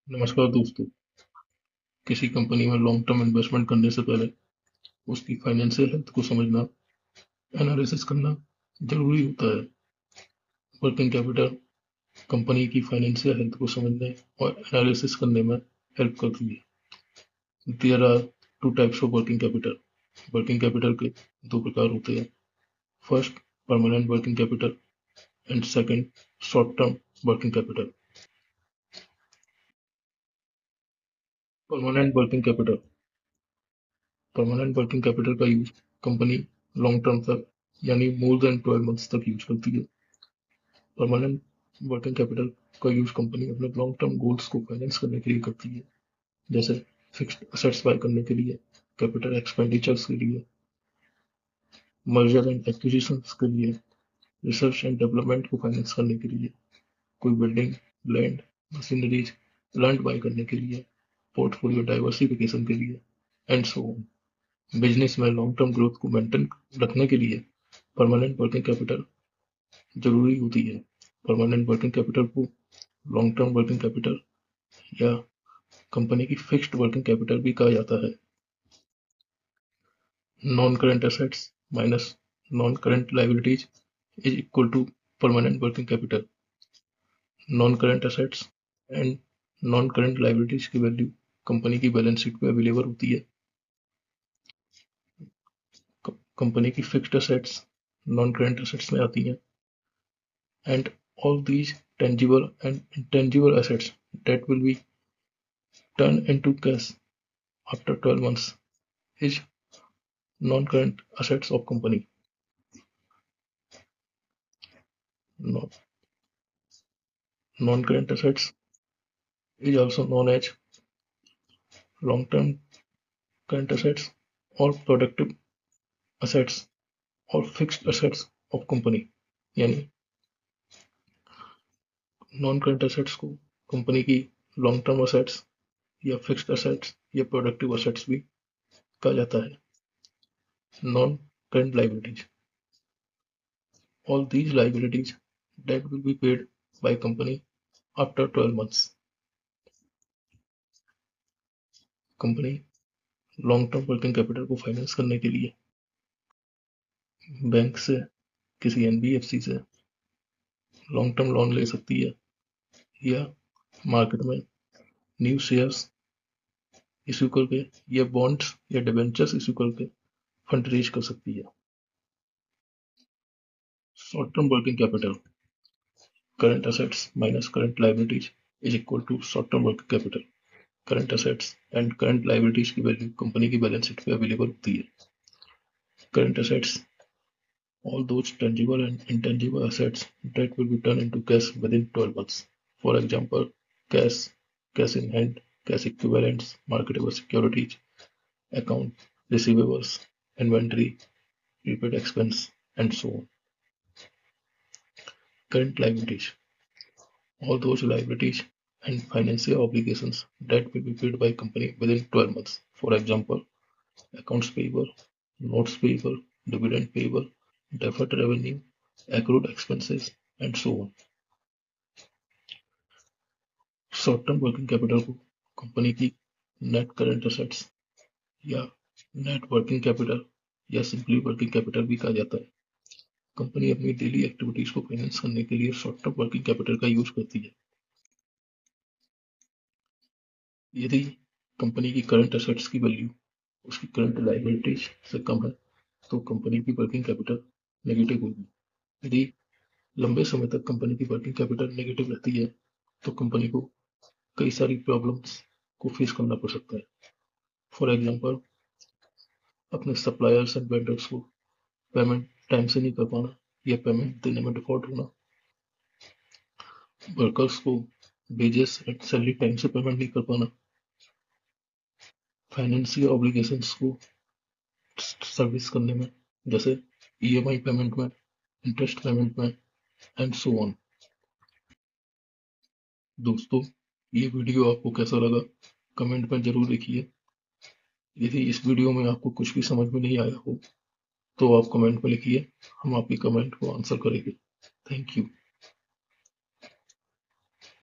नमस्कार दोस्तों। किसी कंपनी में लॉन्ग टर्म इन्वेस्टमेंट करने से पहले उसकी फाइनेंशियल हेल्थ को समझना, एनालिसिस करना जरूरी होता है। वर्किंग कैपिटल कंपनी की फाइनेंशियल हेल्थ को समझने और एनालिसिस करने में हेल्प करती है। There are two types of working capital. Working capital के दो प्रकार होते हैं। First, permanent working capital and second, short term working capital. Permanent working capital permanent working capital का यूज कंपनी लॉन्ग टर्म तक यानी मोर देन 12 मंथ्स तक use करती है। परमानेंट वर्किंग कैपिटल का यूज कंपनी अपने लॉन्ग टर्म गोल्स को finance करने के लिए करती है, जैसे फिक्स्ड असेट्स बाय करने के लिए, कैपिटल एक्सपेंडिचर्स के लिए, मर्जर एंड एक्विजिशंस के लिए, रिसर्च एंड डेवलपमेंट को फाइनेंस करने के लिए, कोई building, land, machineries, plant by करने के लिए, पोर्टफोलियो डाइवर्सिफिकेशन के लिए एंड सो ऑन। बिजनेस में लॉन्ग टर्म ग्रोथ को मेंटेन रखने के लिए परमानेंट वर्किंग कैपिटल जरूरी होती है। परमानेंट वर्किंग कैपिटल को लॉन्ग टर्म वर्किंग कैपिटल या कंपनी की फिक्स्ड वर्किंग कैपिटल भी कहा जाता है। Non current assets minus non current liabilities is equal to permanent working capital. Non current assets and non current liabilities की value company की balance sheet पे available होती है। कंपनी की fixed assets non current assets में आती हैं, and all these tangible and intangible assets that will be turned into cash after 12 months is non-current assets of company. No, non-current assets is also known as long-term current assets or productive assets or fixed assets of company. यानी non current assets को company की long term assets या fixed assets या productive assets भी कहा जाता है। Non current liabilities, all these liabilities that will be paid by company after 12 months. Company long term working capital को फाइनेंस करने के लिए बैंक से, किसी एनबीएफसी से लॉन्ग टर्म लोन ले सकती है या मार्केट में न्यू शेयर्स इश्यू करके या बॉन्ड्स या डिबेंचर्स इश्यू करके फंड रेज कर सकती है। Short term working capital, current assets minus current liabilities is equal to short term working capital. Current assets and current liabilities की वैल्यू कंपनी की balance sheet पे अवेलेबल होती है। Current assets, all those tangible and intangible assets that will be turned into cash within 12 months. For example, cash, cash in hand, cash equivalents, marketable securities, account receivables, inventory, prepaid expense, and so on. Current liabilities, all those liabilities and financial obligations that will be paid by company within 12 months. For example, accounts payable, notes payable, dividend payable, deferred revenue, accrued expenses, and so on. Short term working capital को company की net current assets या net working capital या simply working capital भी कहा जाता है। Company अपनी daily activities को फाइनेंस करने के लिए शॉर्ट टर्म वर्किंग कैपिटल का यूज करती है। यदि कंपनी की करंट एसेट्स की वैल्यू उसकी करंट लायबिलिटीज से कम है तो कंपनी की वर्किंग कैपिटल नेगेटिव होगी। यदि लंबे समय तक कंपनी की वर्किंग कैपिटल नेगेटिव रहती है तो कंपनी को कई सारी प्रॉब्लम्स को फेस करना पड़ सकता है। फॉर एग्जाम्पल, अपने सप्लायर्स एंड वेंडर्स को पेमेंट टाइम से नहीं कर पाना या पेमेंट देने में डिफॉल्ट होना, वर्कर्स को वेजेस एंड सैलरी टाइम से पेमेंट नहीं कर पाना, फाइनेंशियल ऑब्लिगेशंस को सर्विस करने में, जैसे ईएमआई पेमेंट में, इंटरेस्ट पेमेंट में एंड सो ऑन। दोस्तों, ये वीडियो आपको कैसा लगा कमेंट में जरूर लिखिए। यदि इस वीडियो में आपको कुछ भी समझ में नहीं आया हो तो आप कमेंट में लिखिए, हम आपकी कमेंट को आंसर करेंगे। Thank you.